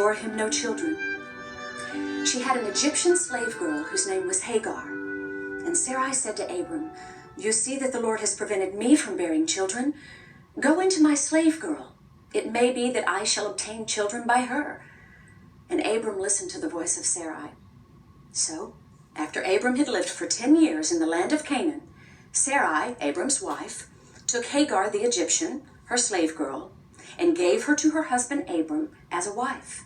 bore him no children. She had an Egyptian slave girl whose name was Hagar. And Sarai said to Abram, "You see that the Lord has prevented me from bearing children. Go into my slave girl. It may be that I shall obtain children by her." And Abram listened to the voice of Sarai. So, after Abram had lived for 10 years in the land of Canaan, Sarai, Abram's wife, took Hagar the Egyptian, her slave girl, and gave her to her husband Abram as a wife.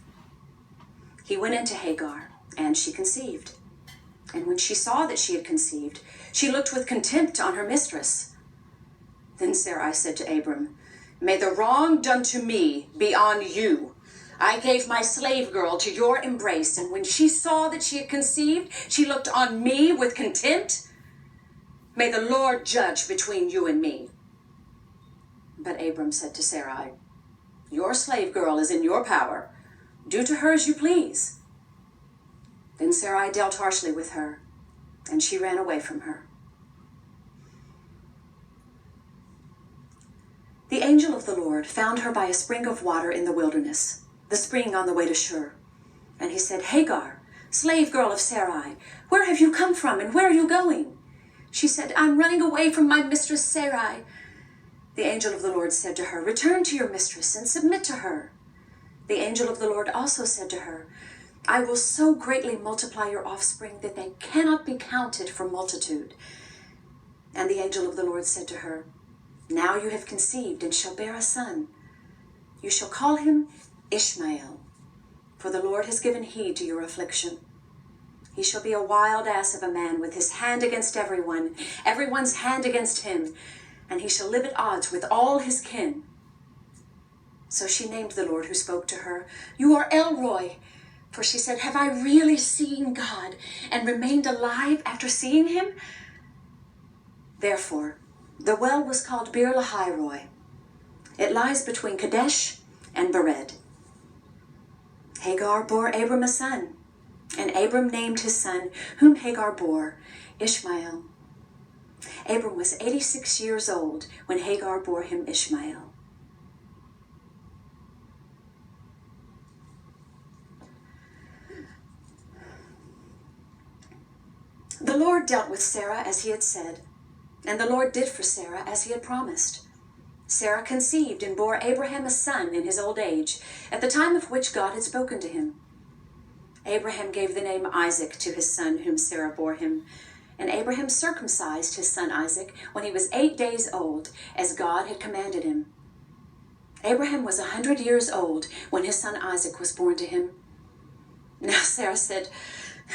He went into Hagar, and she conceived. And when she saw that she had conceived, she looked with contempt on her mistress. Then Sarai said to Abram, "May the wrong done to me be on you. I gave my slave girl to your embrace, and when she saw that she had conceived, she looked on me with contempt. May the Lord judge between you and me." But Abram said to Sarai, "Your slave girl is in your power. Do to her as you please." Then Sarai dealt harshly with her, and she ran away from her. The angel of the Lord found her by a spring of water in the wilderness, the spring on the way to Shur. And he said, "Hagar, slave girl of Sarai, where have you come from and where are you going?" She said, "I'm running away from my mistress Sarai." The angel of the Lord said to her, "Return to your mistress and submit to her." The angel of the Lord also said to her, "I will so greatly multiply your offspring that they cannot be counted for multitude." And the angel of the Lord said to her, "Now you have conceived and shall bear a son. You shall call him Ishmael, for the Lord has given heed to your affliction. He shall be a wild ass of a man with his hand against everyone, everyone's hand against him, and he shall live at odds with all his kin." So she named the Lord who spoke to her, "You are El Roi," for she said, "Have I really seen God and remained alive after seeing him?" Therefore, the well was called Bir Lahai Roi. It lies between Kadesh and Bered. Hagar bore Abram a son, and Abram named his son, whom Hagar bore, Ishmael. Abram was 86 years old when Hagar bore him Ishmael. The Lord dealt with Sarah as he had said, and the Lord did for Sarah as he had promised. Sarah conceived and bore Abraham a son in his old age, at the time of which God had spoken to him. Abraham gave the name Isaac to his son whom Sarah bore him, and Abraham circumcised his son Isaac when he was 8 days old, as God had commanded him. Abraham was 100 years old when his son Isaac was born to him. Now Sarah said,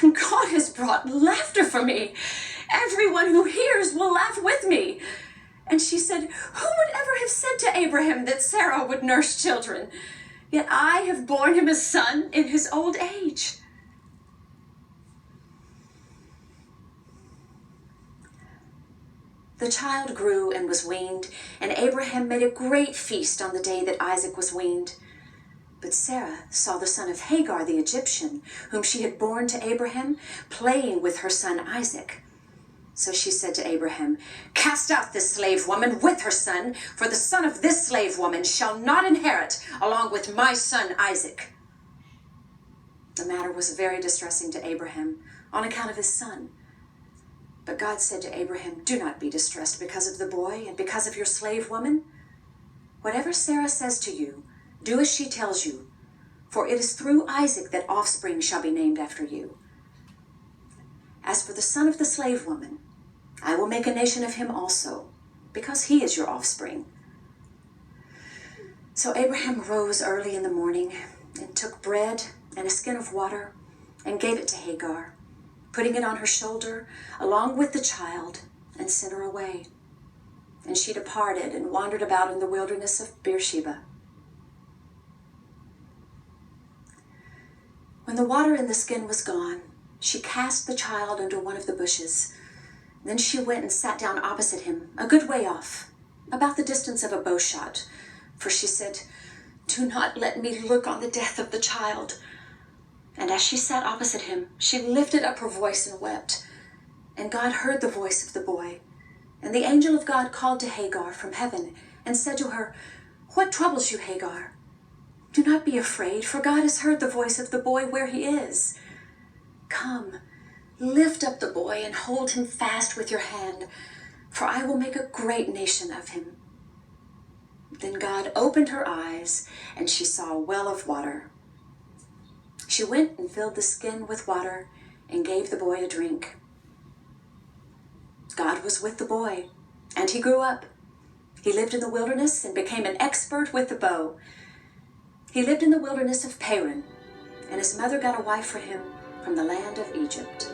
"God has brought laughter for me. Everyone who hears will laugh with me." And she said, "Who would ever have said to Abraham that Sarah would nurse children? Yet I have borne him a son in his old age." The child grew and was weaned, and Abraham made a great feast on the day that Isaac was weaned. But Sarah saw the son of Hagar the Egyptian, whom she had borne to Abraham, playing with her son Isaac. So she said to Abraham, "Cast out this slave woman with her son, for the son of this slave woman shall not inherit along with my son Isaac." The matter was very distressing to Abraham on account of his son. But God said to Abraham, "Do not be distressed because of the boy and because of your slave woman. Whatever Sarah says to you, do as she tells you, for it is through Isaac that offspring shall be named after you. As for the son of the slave woman, I will make a nation of him also, because he is your offspring." So Abraham rose early in the morning and took bread and a skin of water and gave it to Hagar, putting it on her shoulder along with the child, and sent her away. And she departed and wandered about in the wilderness of Beersheba. When the water in the skin was gone, she cast the child under one of the bushes. Then she went and sat down opposite him, a good way off, about the distance of a bow shot, for she said, "Do not let me look on the death of the child." And as she sat opposite him, she lifted up her voice and wept. And God heard the voice of the boy. And the angel of God called to Hagar from heaven and said to her, "What troubles you, Hagar? Do not be afraid, for God has heard the voice of the boy where he is. Come, lift up the boy and hold him fast with your hand, for I will make a great nation of him." Then God opened her eyes, and she saw a well of water. She went and filled the skin with water and gave the boy a drink. God was with the boy, and he grew up. He lived in the wilderness and became an expert with the bow. He lived in the wilderness of Paran, and his mother got a wife for him from the land of Egypt.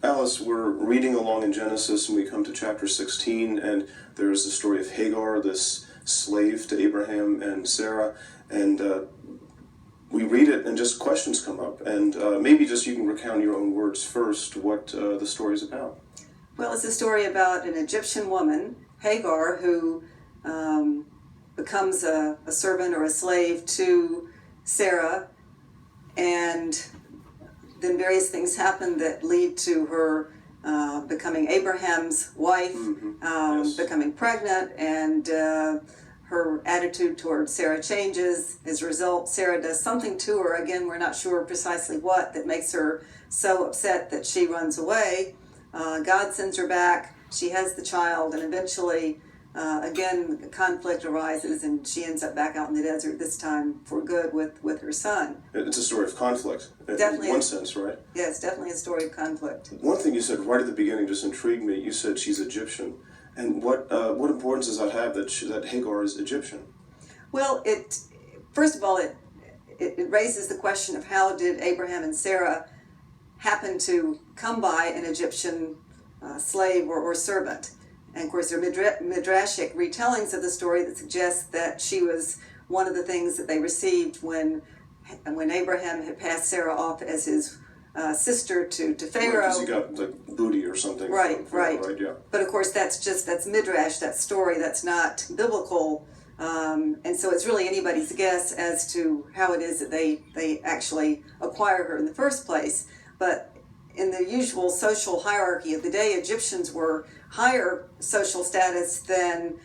Alice, we're reading along in Genesis, and we come to chapter 16, and there's the story of Hagar, this slave to Abraham and Sarah, and we read it, and just questions come up, and maybe just you can recount your own words first what the story is about. Well, it's a story about an Egyptian woman, Hagar, who becomes a servant or a slave to Sarah, and then various things happen that lead to her becoming Abraham's wife, Yes. becoming pregnant, and her attitude toward Sarah changes. As a result, Sarah does something to her, again, we're not sure precisely what, that makes her so upset that she runs away. God sends her back, she has the child, and eventually, again, conflict arises, and she ends up back out in the desert, this time for good with her son. It's a story of conflict, Definitely. in one sense, right? Yeah, it's definitely a story of conflict. One thing you said right at the beginning just intrigued me. You said she's Egyptian. And what importance does that have that Hagar is Egyptian? Well, first of all, it raises the question of how did Abraham and Sarah happen to come by an Egyptian slave or servant? And of course, there are midrashic retellings of the story that suggest that she was one of the things that they received when Abraham had passed Sarah off as his sister to Pharaoh. Because he got like booty or something. Right. Yeah. But of course, that's midrash, that story, that's not biblical. And so it's really anybody's guess as to how it is that they actually acquire her in the first place. But in the usual social hierarchy of the day, Egyptians were higher social status than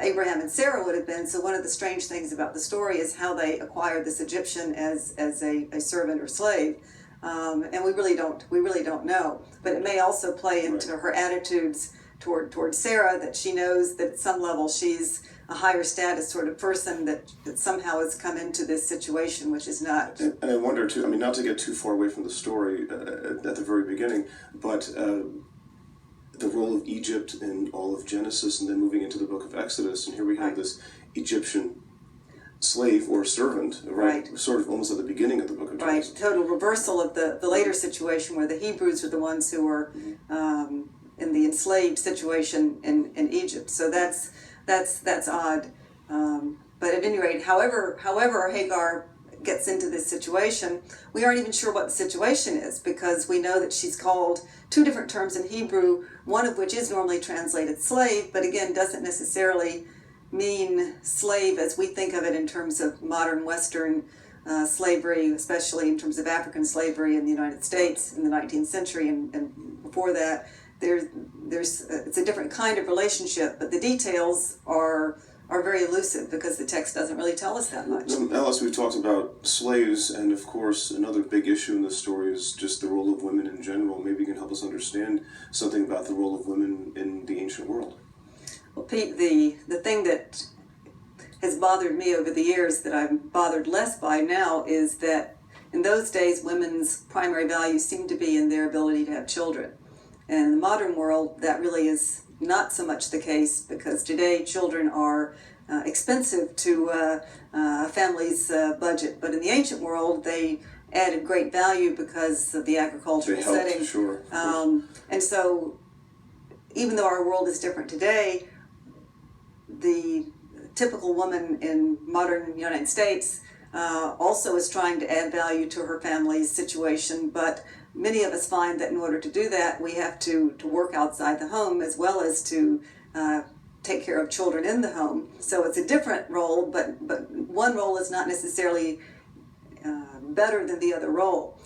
Abraham and Sarah would have been. So one of the strange things about the story is how they acquired this Egyptian as a servant or slave. And we really don't know. But it may also play into her attitudes toward Sarah, that she knows that at some level she's a higher status sort of person that somehow has come into this situation, which is not. And I wonder too, I mean, not to get too far away from the story at the very beginning, but the role of Egypt in all of Genesis, and then moving into the book of Exodus, and here we have this Egyptian slave or servant, right? Sort of almost at the beginning of the book of Genesis. Right, total reversal of the later situation where the Hebrews are the ones who were in the enslaved situation in Egypt. So that's odd. But at any rate, however Hagar gets into this situation, we aren't even sure what the situation is, because we know that she's called two different terms in Hebrew, one of which is normally translated slave, but again doesn't necessarily mean slave as we think of it in terms of modern Western slavery, especially in terms of African slavery in the United States in the 19th century and before that. It's a different kind of relationship, but the details are very elusive because the text doesn't really tell us that much. Alice, we've talked about slaves, and of course another big issue in this story is just the role of women in general. Maybe you can help us understand something about the role of women in the ancient world. Well, Pete, the thing that has bothered me over the years that I'm bothered less by now is that in those days women's primary values seemed to be in their ability to have children. And in the modern world, that really is not so much the case, because today children are expensive to a family's budget. But in the ancient world, they added great value because of the agricultural setting. Sure. And so, even though our world is different today, the typical woman in modern United States also is trying to add value to her family's situation, but many of us find that in order to do that, we have to work outside the home as well as to take care of children in the home. So it's a different role, but one role is not necessarily better than the other role.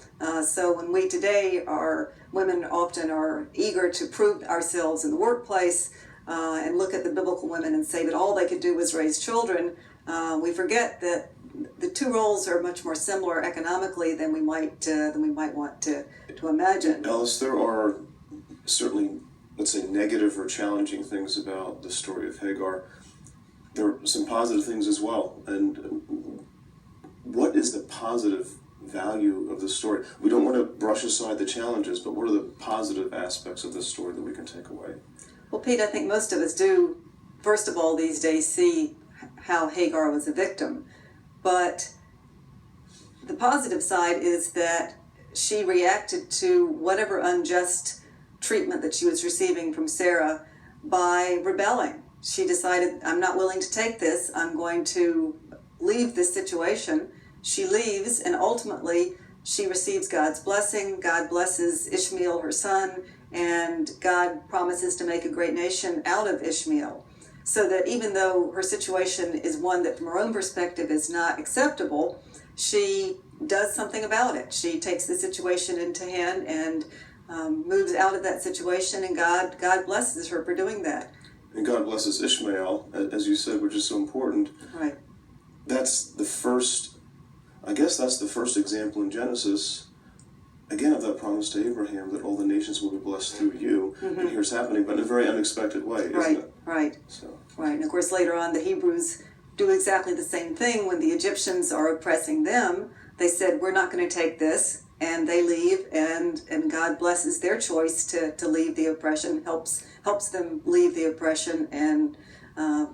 So when we today women often are eager to prove ourselves in the workplace and look at the biblical women and say that all they could do was raise children, we forget that the two roles are much more similar economically than we might want to imagine. Alice, there are certainly, let's say, negative or challenging things about the story of Hagar. There are some positive things as well. And what is the positive value of the story? We don't want to brush aside the challenges, but what are the positive aspects of this story that we can take away? Well, Pete, I think most of us do, first of all, these days see how Hagar was a victim. But the positive side is that she reacted to whatever unjust treatment that she was receiving from Sarah by rebelling. She decided, I'm not willing to take this. I'm going to leave this situation. She leaves, and ultimately she receives God's blessing. God blesses Ishmael, her son, and God promises to make a great nation out of Ishmael. So that even though her situation is one that from her own perspective is not acceptable, she does something about it. She takes the situation into hand and moves out of that situation, and God blesses her for doing that. And God blesses Ishmael, as you said, which is so important. Right. That's the first example in Genesis, again, of that promise to Abraham that all the nations will be blessed through you. Mm-hmm. And here's happening, but in a very unexpected way, isn't it? Right. Right. And of course, later on, the Hebrews do exactly the same thing. When the Egyptians are oppressing them, they said, we're not going to take this. And they leave, and God blesses their choice to leave the oppression, helps them leave the oppression, and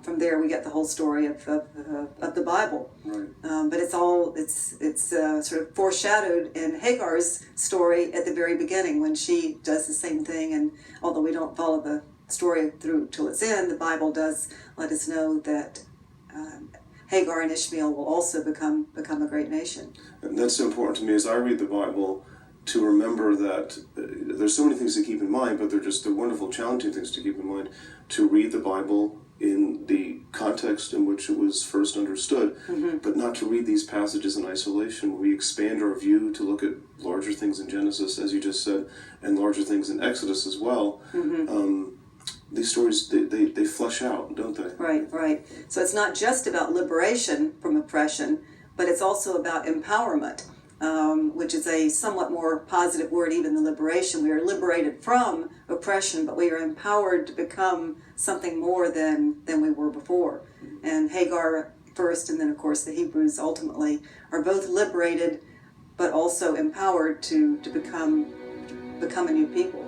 from there we get the whole story of the Bible. Right. But it's sort of foreshadowed in Hagar's story at the very beginning when she does the same thing. And although we don't follow the story through till its end, the Bible does let us know that Hagar and Ishmael will also become a great nation. And that's so important to me as I read the Bible, to remember that there's so many things to keep in mind, but they're wonderful, challenging things to keep in mind. To read the Bible in the context in which it was first understood, mm-hmm. but not to read these passages in isolation. We expand our view to look at larger things in Genesis, as you just said, and larger things in Exodus as well. Mm-hmm. These stories, they flesh out, don't they? Right. So it's not just about liberation from oppression, but it's also about empowerment, which is a somewhat more positive word even than liberation. We are liberated from oppression, but we are empowered to become something more than we were before. And Hagar first, and then of course the Hebrews ultimately, are both liberated, but also empowered to become a new people.